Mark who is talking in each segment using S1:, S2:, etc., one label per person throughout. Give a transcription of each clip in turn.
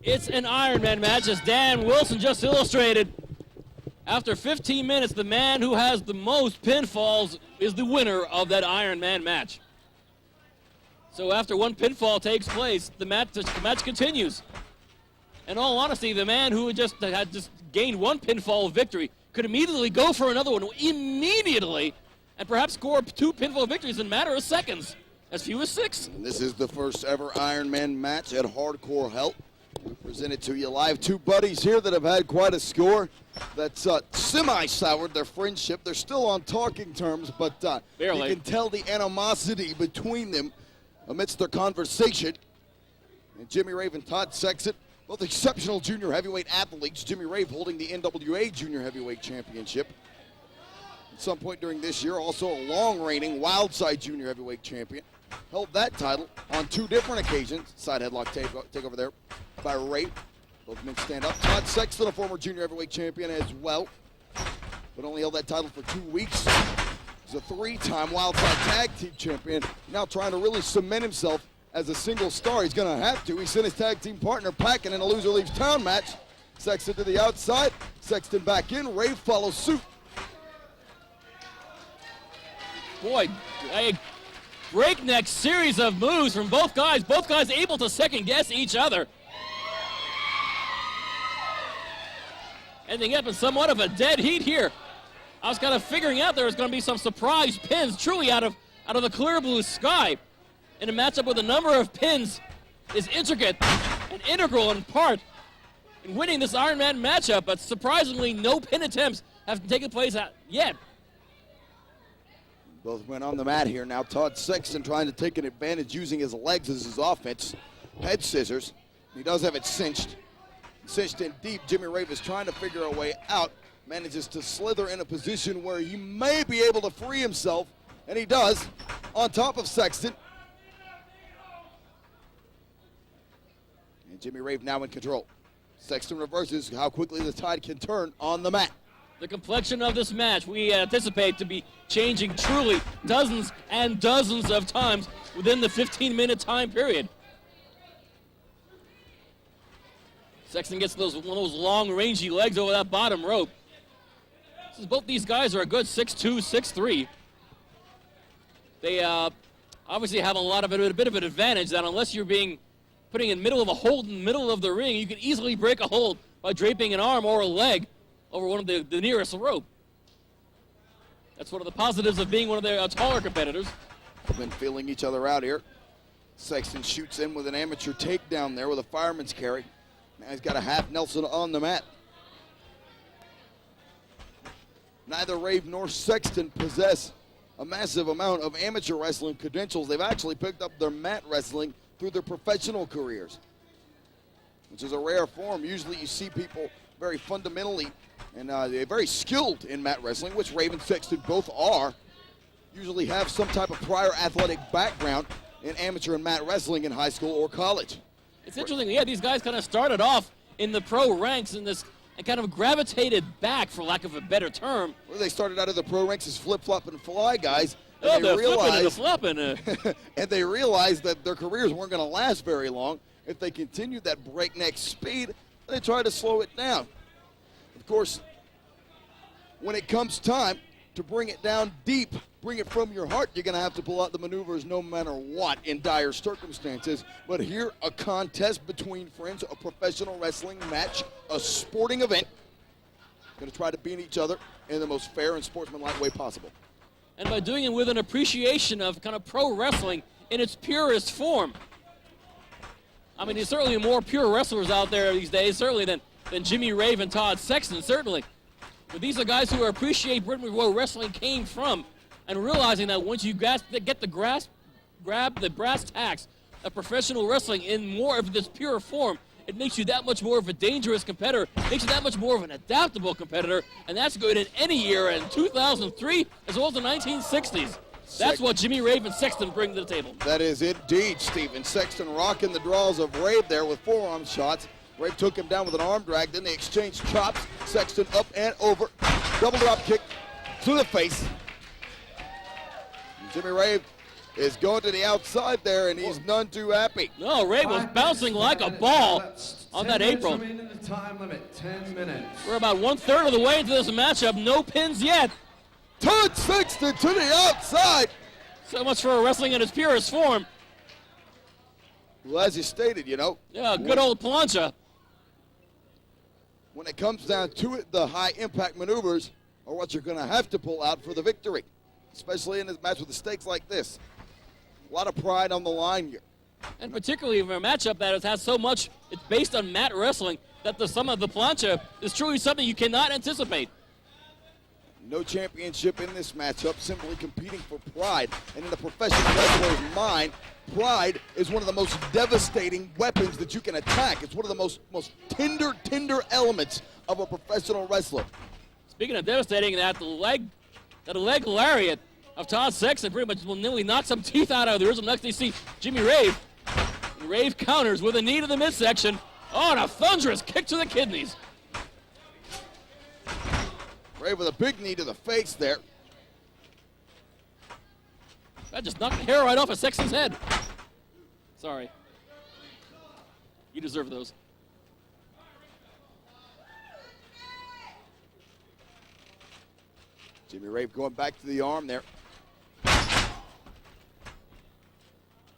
S1: It's an Ironman match, as Dan Wilson just illustrated. After 15 minutes, the man who has the most pinfalls is the winner of that Ironman match. So after one pinfall takes place, the match continues. In all honesty, the man who had just gained one pinfall victory could immediately go for another one immediately, and perhaps score 2 pinfall victories in a matter of seconds, as few as 6.
S2: And this is the first ever Ironman match at Hardcore Hell. We present it to you live. 2 buddies here that have had quite a score that's semi-soured their friendship. They're still on talking terms, but you can tell the animosity between them amidst their conversation. And Jimmy Rave and Todd Sexton, both exceptional junior heavyweight athletes. Jimmy Rave holding the NWA Junior Heavyweight Championship. At some point during this year, also a long-reigning Wildside Junior Heavyweight Champion. Held that title on 2 different occasions. Side headlock take over there by Rave. Both men stand up. Todd Sexton, a former Junior Heavyweight Champion as well, but only held that title for 2 weeks. He's a 3-time Wildside Tag Team Champion, now trying to really cement himself as a single star. He's going to have to. He sent his tag team partner packing in a loser leaves town match. Sexton to the outside, Sexton back in, Rave follows suit.
S1: Boy, a breakneck series of moves from both guys able to second guess each other. Ending up in somewhat of a dead heat here. I was kind of figuring out there was going to be some surprise pins truly out of the clear blue sky. In a matchup where the number of pins is intricate and integral in part in winning this Ironman matchup, but surprisingly no pin attempts have taken place yet.
S2: Both men on the mat here now. Todd Sexton trying to take an advantage using his legs as his offense. Head scissors. He does have it cinched. Cinched in deep. Jimmy Rave is trying to figure a way out. Manages to slither in a position where he may be able to free himself, and he does, on top of Sexton. And Jimmy Rave now in control. Sexton reverses how quickly the tide can turn on the mat.
S1: The complexion of this match we anticipate to be changing truly dozens and dozens of times within the 15-minute time period. Sexton gets one of those long, rangy legs over that bottom rope. Both these guys are a good 6'2", 6'3". They obviously have a bit of an advantage that unless you're putting in middle of a hold in the middle of the ring, you can easily break a hold by draping an arm or a leg over one of the nearest rope. That's one of the positives of being one of their taller competitors.
S2: They've been feeling each other out here. Sexton shoots in with an amateur takedown there with a fireman's carry. Now he's got a half Nelson on the mat. Neither Rave nor Sexton possess a massive amount of amateur wrestling credentials. They've actually picked up their mat wrestling through their professional careers, which is a rare form. Usually you see people very fundamentally and they're very skilled in mat wrestling, which Rave and Sexton both are, usually have some type of prior athletic background in amateur and mat wrestling in high school or college.
S1: It's interesting, yeah, these guys kind of started off in the pro ranks in this and kind of gravitated back, for lack of a better term.
S2: Well, they started out of the pro ranks as flip-flop and fly guys.
S1: And they realized,
S2: and they realized that their careers weren't going to last very long if they continued that breakneck speed. They tried to slow it down. Of course, when it comes time to bring it down deep, bring it from your heart, you're going to have to pull out the maneuvers no matter what in dire circumstances. But here, a contest between friends, a professional wrestling match, a sporting event. Going to try to beat each other in the most fair and sportsmanlike way possible.
S1: And by doing it with an appreciation of kind of pro wrestling in its purest form. I mean, there's certainly more pure wrestlers out there these days, certainly than Jimmy Rave and Todd Sexton, certainly. But these are guys who appreciate where wrestling came from and realizing that once you grab the brass tacks of professional wrestling in more of this pure form, it makes you that much more of a dangerous competitor, makes you that much more of an adaptable competitor, and that's good in any era, in 2003 as well as the 1960s. That's what Jimmy Rave and Sexton bring to the table.
S2: That is indeed, Stephen. Sexton rocking the draws of Rave there with forearm shots. Rave took him down with an arm drag, then they exchanged chops. Sexton up and over, double drop kick to the face. And Jimmy Rave is going to the outside there, and he's none too happy.
S1: No, Rave was bouncing like a ball. on that apron.
S3: In the time limit, 10 minutes.
S1: We're about 1/3 of the way into this matchup. No pins yet.
S2: Todd Sexton to the outside.
S1: So much for wrestling in its purest form.
S2: Well, as you stated, you know.
S1: Yeah, good old plancha.
S2: When it comes down to it, the high impact maneuvers are what you're going to have to pull out for the victory, especially in a match with the stakes like this. A lot of pride on the line here.
S1: And particularly for a matchup that has so much, it's based on mat wrestling, that the sum of the plancha is truly something you cannot anticipate.
S2: No championship in this matchup, simply competing for pride. And in a professional wrestler's mind, pride is one of the most devastating weapons that you can attack. It's one of the most tender elements of a professional wrestler.
S1: Speaking of devastating, that leg lariat of Todd Sexton pretty much will nearly knock some teeth out of the original. Next, they see Jimmy Rave. And Rave counters with a knee to the midsection. Oh, and a thunderous kick to the kidneys.
S2: Rave with a big knee to the face there.
S1: That just knocked the hair right off of Sexton's head. Sorry. You deserve those.
S2: Jimmy Rave going back to the arm there.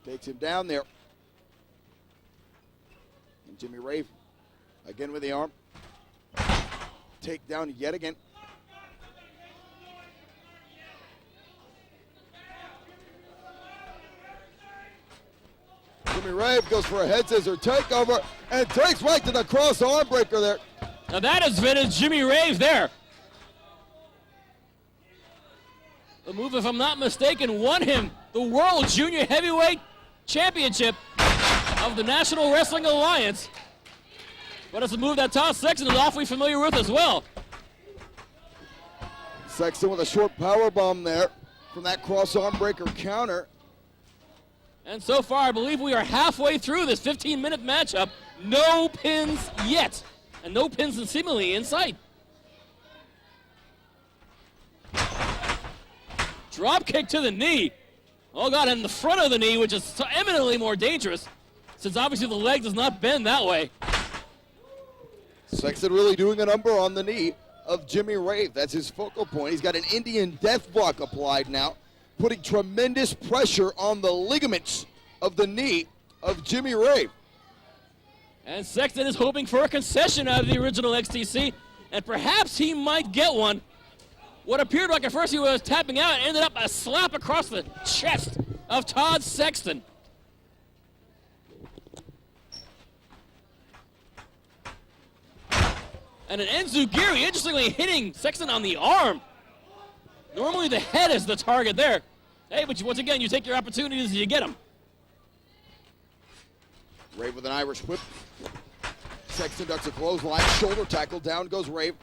S2: Takes him down there. And Jimmy Rave again with the arm. Take down yet again. Jimmy Rave goes for a head scissor takeover and takes right to the cross arm breaker there.
S1: Now that is vintage Jimmy Rave there. The move, if I'm not mistaken, won him the World Junior Heavyweight Championship of the National Wrestling Alliance. But it's a move that Todd Sexton is awfully familiar with as well.
S2: Sexton with a short power bomb there from that cross arm breaker counter.
S1: And so far, I believe we are halfway through this 15-minute matchup. No pins yet. And no pins seemingly in sight. Drop kick to the knee. Oh, God, and the front of the knee, which is eminently more dangerous, since obviously the leg does not bend that way.
S2: Sexton really doing a number on the knee of Jimmy Rave. That's his focal point. He's got an Indian death block applied now, putting tremendous pressure on the ligaments of the knee of Jimmy Rave.
S1: And Sexton is hoping for a concession out of the original XTC, and perhaps he might get one. What appeared like at first he was tapping out ended up a slap across the chest of Todd Sexton. And an Enzugiri, interestingly, hitting Sexton on the arm. Normally the head is the target there. Hey, but once again, you take your opportunities and you get them.
S2: Rave with an Irish whip. Sexton ducks a clothesline, shoulder tackle, down goes Rave.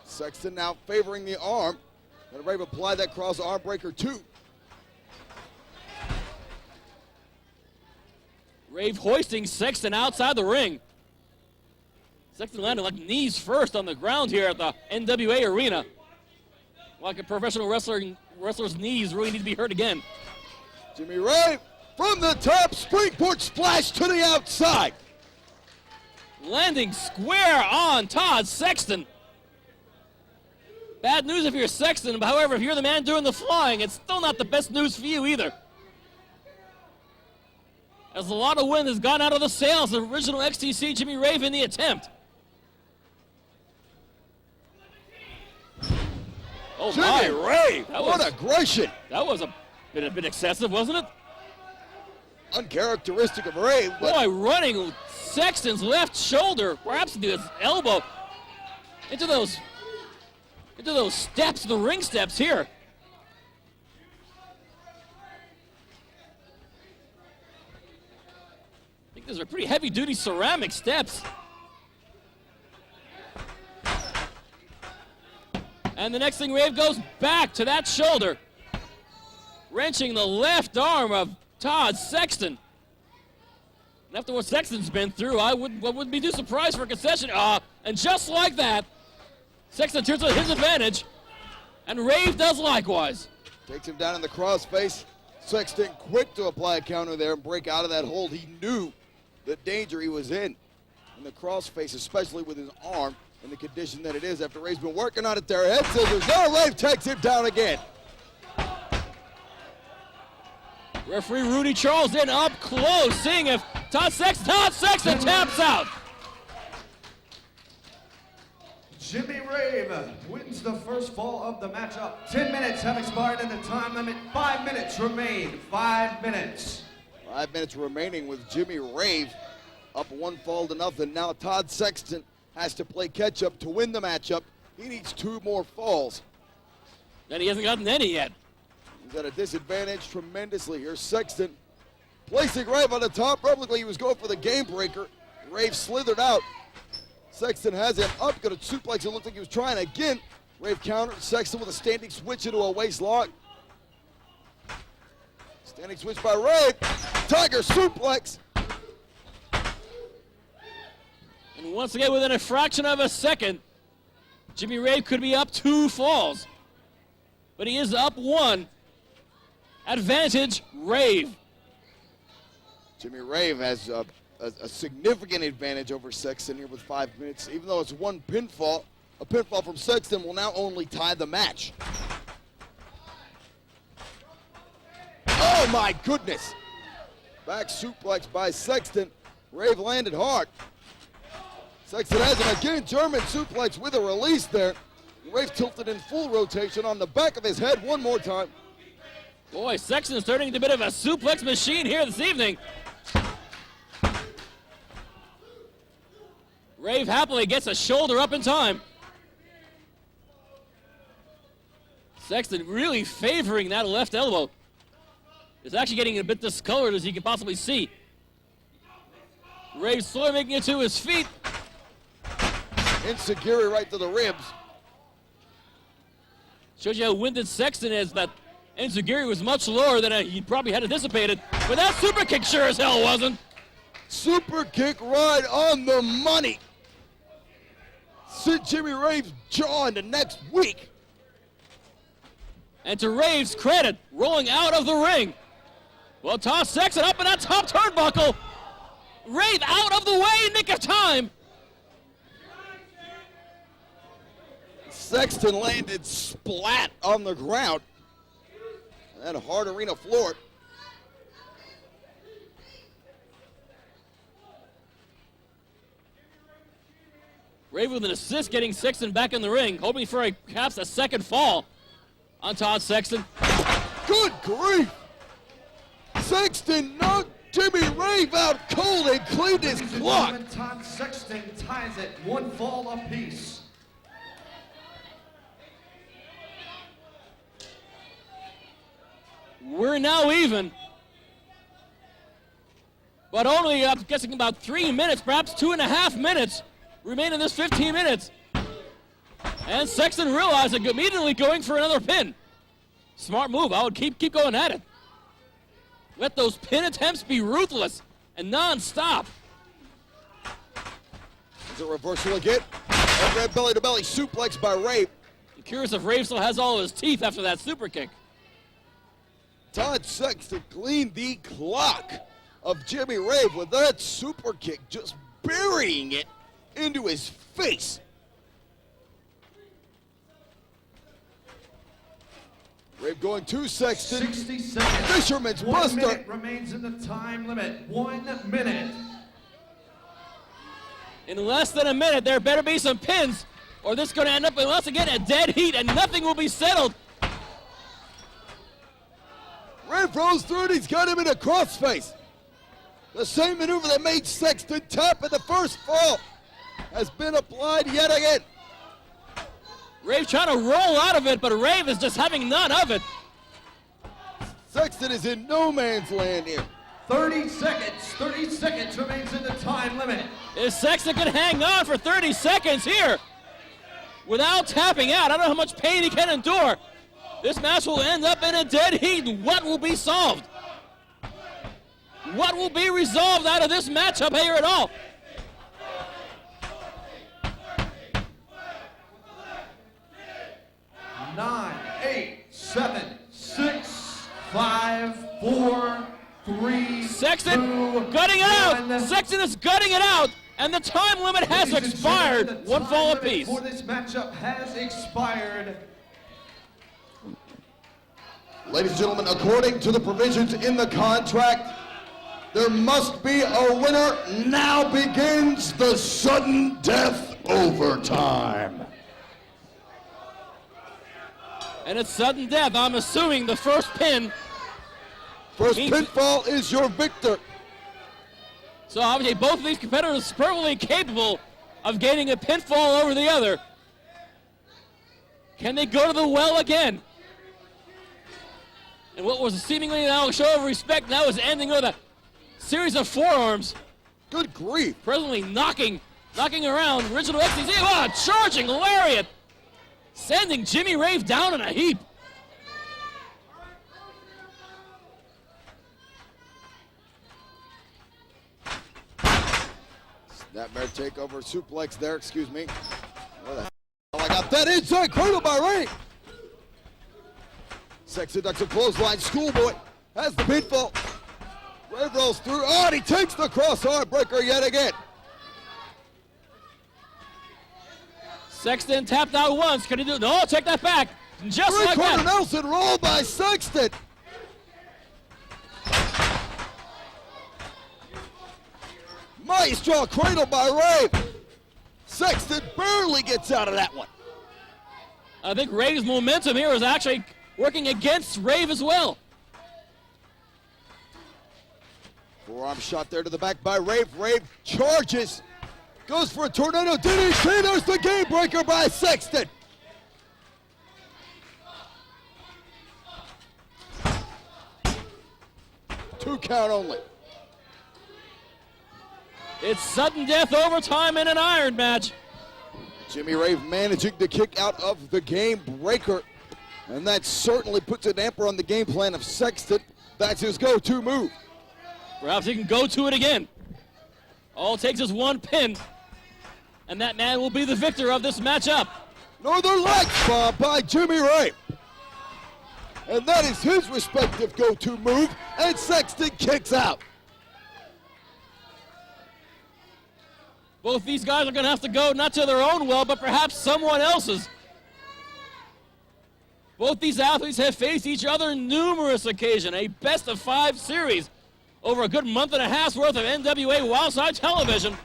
S2: Sexton now favoring the arm. And Rave applied that cross arm breaker too.
S1: Rave hoisting Sexton outside the ring. Sexton landed like knees first on the ground here at the NWA arena. Like a professional wrestler's knees really need to be hurt again.
S2: Jimmy Rave from the top, springboard splash to the outside.
S1: Landing square on Todd Sexton. Bad news if you're Sexton, but however, if you're the man doing the flying, it's still not the best news for you either. As a lot of wind has gone out of the sails of original XTC Jimmy Rave in the attempt. Oh
S2: Jimmy Rave, what
S1: was
S2: aggression.
S1: That was a bit excessive, wasn't it?
S2: Uncharacteristic of Rave.
S1: Boy, running Sexton's left shoulder, perhaps into his elbow, into those steps, the ring steps here. I think those are pretty heavy-duty ceramic steps. And the next thing, Rave goes back to that shoulder, wrenching the left arm of Todd Sexton. And after what Sexton's been through, I wouldn't be too surprised for a concession. And just like that, Sexton turns to his advantage, and Rave does likewise.
S2: Takes him down in the crossface. Sexton quick to apply a counter there and break out of that hold. He knew the danger he was in. in the crossface, especially with his arm in the condition that it is after Rave's been working on it there. Head scissors. Now Rave takes him down again.
S1: Referee Rudy Charles in up close, seeing if Todd Sexton taps out.
S3: Jimmy Rave wins the first fall of the matchup. 10 minutes have expired and the time limit. 5 minutes remain. 5 minutes.
S2: 5 minutes remaining with Jimmy Rave up 1 fall to nothing. Now Todd Sexton has to play catch up to win the matchup. He needs 2 more falls.
S1: And he hasn't gotten any yet.
S2: He's at a disadvantage tremendously here. Sexton placing Rave on the top. Probably he was going for the game breaker. Rave slithered out. Sexton has him up, got a suplex. It looked like he was trying again. Rave countered Sexton with a standing switch into a waist lock. Standing switch by Rave. Tiger suplex.
S1: And once again, within a fraction of a second, Jimmy Rave could be up 2 falls. But he is up 1. Advantage, Rave.
S2: Jimmy Rave has a significant advantage over Sexton here with 5 minutes. Even though it's 1 pinfall, a pinfall from Sexton will now only tie the match. Oh my goodness! Back suplex by Sexton. Rave landed hard. Sexton has him again. German suplex with a release there. Rave tilted in full rotation on the back of his head one more time.
S1: Boy, Sexton is turning into a bit of a suplex machine here this evening. Rave happily gets a shoulder up in time. Sexton really favoring that left elbow. It's actually getting a bit discolored, as you can possibly see. Rave slowly making it to his feet.
S2: Enziguri right to the ribs.
S1: Shows you how winded Sexton is, that Enziguri was much lower than he probably had anticipated. But that super kick sure as hell wasn't.
S2: Super kick right on the money. Sent Jimmy Rave's jaw into next week.
S1: And to Rave's credit, rolling out of the ring. Well, Todd Sexton up in that top turnbuckle. Rave out of the way in nick of time.
S2: Sexton landed splat on the ground. That hard arena floor.
S1: Rave with an assist, getting Sexton back in the ring, hoping for perhaps a second fall on Todd Sexton.
S2: Good grief! Sexton knocked Jimmy Rave out cold and cleaned his clock.
S3: Todd Sexton ties it 1 fall apiece.
S1: We're now even. But only, I'm guessing, about 3 minutes, perhaps 2.5 minutes remain in this 15 minutes. And Sexton realized it, immediately going for another pin. Smart move. I would keep going at it. Let those pin attempts be ruthless and non-stop.
S2: Is it reversal again? Overhead belly to belly suplex by Rave.
S1: I'm curious if Rave still has all of his teeth after that super kick.
S2: Todd Sexton cleaned the clock of Jimmy Rave with that super kick, just burying it into his face. Rave going to Sexton.
S3: 60 seconds.
S2: Fisherman's
S3: 1
S2: Buster.
S3: minute remains in the time limit. 1 minute.
S1: In less than a minute, there better be some pins, or this is going to end up, once again, a dead heat, and nothing will be settled.
S2: Rave rolls through it. He's got him in a crossface. The same maneuver that made Sexton tap in the first fall has been applied yet again.
S1: Rave trying to roll out of it, but Rave is just having none of it.
S2: Sexton is in no man's land here.
S3: 30 seconds. 30 seconds remains in the time limit.
S1: If Sexton can hang on for 30 seconds here without tapping out, I don't know how much pain he can endure. This match will end up in a dead heat. What will be solved? What will be resolved out of this matchup here at all?
S3: Nine, 8, 7, 6, 5, 4, 3,
S1: Sexton
S3: 2,
S1: gutting it out.
S3: 1.
S1: Sexton is gutting it out, And the time limit has
S3: Ladies and
S1: expired.
S3: gentlemen, the
S1: One
S3: time
S1: fall
S3: limit
S1: apiece.
S3: for this matchup has expired.
S2: Ladies and gentlemen, according to the provisions in the contract, there must be a winner. Now begins the sudden death overtime.
S1: And it's sudden death. I'm assuming the first pin.
S2: First pinfall is your victor.
S1: So obviously both of these competitors are perfectly capable of gaining a pinfall over the other. Can they go to the well again? And what was seemingly now a show of respect now is ending with a series of forearms.
S2: Good grief.
S1: Presently knocking around original XTZ. Ah, charging lariat. Sending Jimmy Rave down in a heap.
S2: Snapmare takeover suplex there, excuse me. Where the hell I got that inside cradle by Rave. Sexton ducks a clothesline. Schoolboy has the pinfall. Rave rolls through. Oh, and he takes the cross-arm breaker yet again.
S1: Sexton tapped out once. Can he do it? No, take that back. Just like
S2: Three-quarter
S1: that.
S2: Nelson roll by Sexton. Maestro cradle by Rave. Sexton barely gets out of that one.
S1: I think Rave's momentum here is actually working against Rave as well.
S2: Forearm shot there to the back by Rave. Rave charges. Goes for a tornado DDT. There's the game breaker by Sexton. Two count only.
S1: It's sudden death overtime in an iron match.
S2: Jimmy Rave managing to kick out of the game breaker. And that certainly puts a damper on the game plan of Sexton. That's his go-to move.
S1: Perhaps he can go to it again. All it takes is one pin, and that man will be the victor of this matchup.
S2: Northern Lights bomb by Jimmy Rave. And that is his respective go-to move, and Sexton kicks out.
S1: Both these guys are going to have to go not to their own well, but perhaps someone else's. Both these athletes have faced each other on numerous occasions, a best-of-5 series over a good month and a half's worth of NWA Wildside television.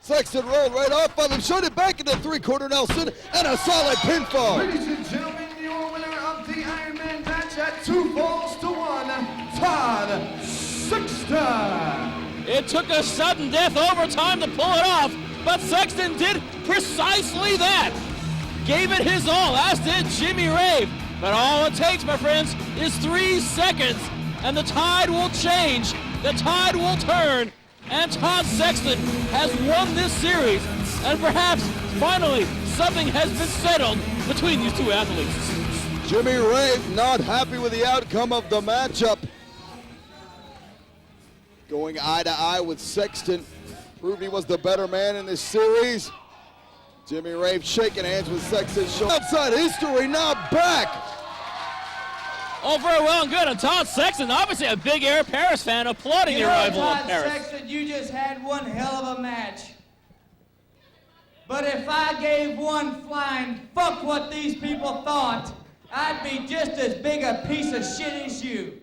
S2: Sexton rolled right off of him, shot it back into three-quarter Nelson, and a solid pinfall.
S3: Ladies and gentlemen, your winner of the Iron Man match at 2 falls to 1, Todd Sexton.
S1: It took a sudden death overtime to pull it off, but Sexton did precisely that. Gave it his all, as did Jimmy Rave. But all it takes, my friends, is 3 seconds, and the tide will change, the tide will turn, and Todd Sexton has won this series, and perhaps, finally, something has been settled between these two athletes.
S2: Jimmy Rave not happy with the outcome of the matchup. Going eye to eye with Sexton, proved he was the better man in this series. Jimmy Rave shaking hands with Sexton. Outside history, now back.
S1: Oh, very well and good. And Todd Sexton, obviously a big Air Paris fan, applauding the arrival of
S4: Todd
S1: Paris.
S4: Sexton, you just had one hell of a match. But if I gave one flying fuck what these people thought, I'd be just as big a piece of shit as you.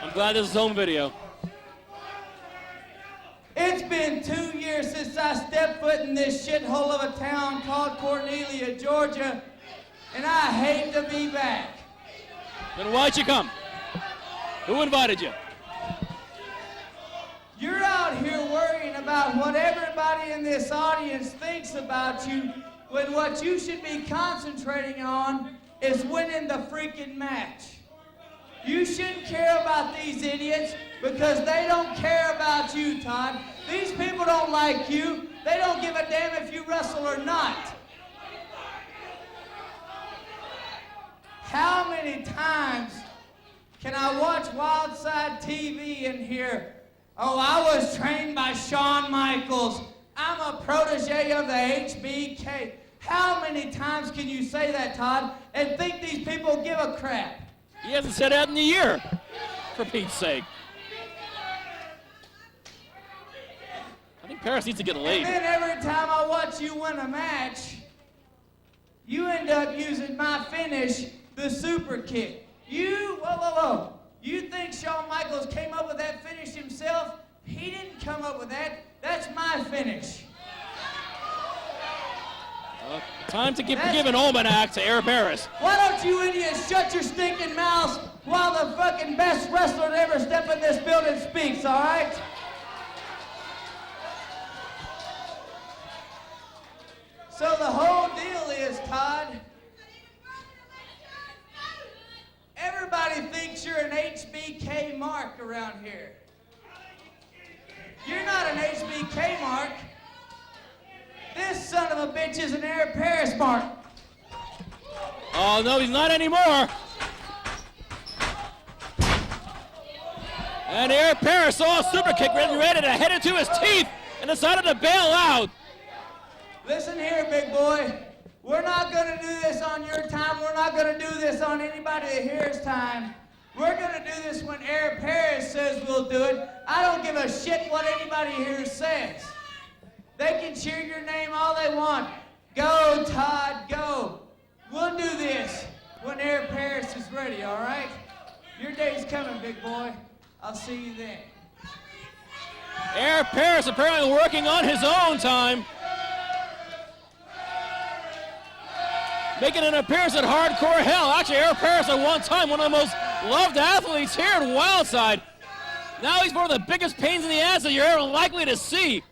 S1: I'm glad this is home video.
S4: It's been 2 years since I stepped foot in this shithole of a town called Cornelia, Georgia, and I hate to be back.
S1: Then why'd you come? Who invited you?
S4: You're out here worrying about what everybody in this audience thinks about you, when what you should be concentrating on is winning the freaking match. You shouldn't care about these idiots because they don't care about you, Todd. These people don't like you. They don't give a damn if you wrestle or not. How many times can I watch Wildside TV and hear, oh, I was trained by Shawn Michaels. I'm a protege of the HBK. How many times can you say that, Todd, and think these people give a crap?
S1: He hasn't said that in a year, for Pete's sake. I think Paris needs to get laid.
S4: And then every time I watch you win a match, you end up using my finish, the super kick. Whoa. You think Shawn Michaels came up with that finish himself? He didn't come up with that. That's my finish.
S1: Time to give an almanac to Air Paris.
S4: Why don't you idiots shut your stinking mouths while the fucking best wrestler to ever step in this building speaks, all right? So the whole deal is, Todd, everybody thinks you're an HBK mark around here. You're not an HBK mark. This son of a bitch is an Air Paris mark.
S1: Oh, no, he's not anymore. And Air Paris saw a super kick ready to head into his teeth and decided to bail out.
S4: Listen here, big boy. We're not going to do this on your time. We're not going to do this on anybody here's time. We're going to do this when Air Paris says we'll do it. I don't give a shit what anybody here says. They can cheer your name all they want. Go, Todd, go. We'll do this when Air Paris is ready, all right? Your day's coming, big boy. I'll see you then.
S1: Air Paris apparently working on his own time. Making an appearance at Hardcore Hell. Actually, Air Paris at one time, one of the most loved athletes here at Wildside. Now he's one of the biggest pains in the ass that you're ever likely to see.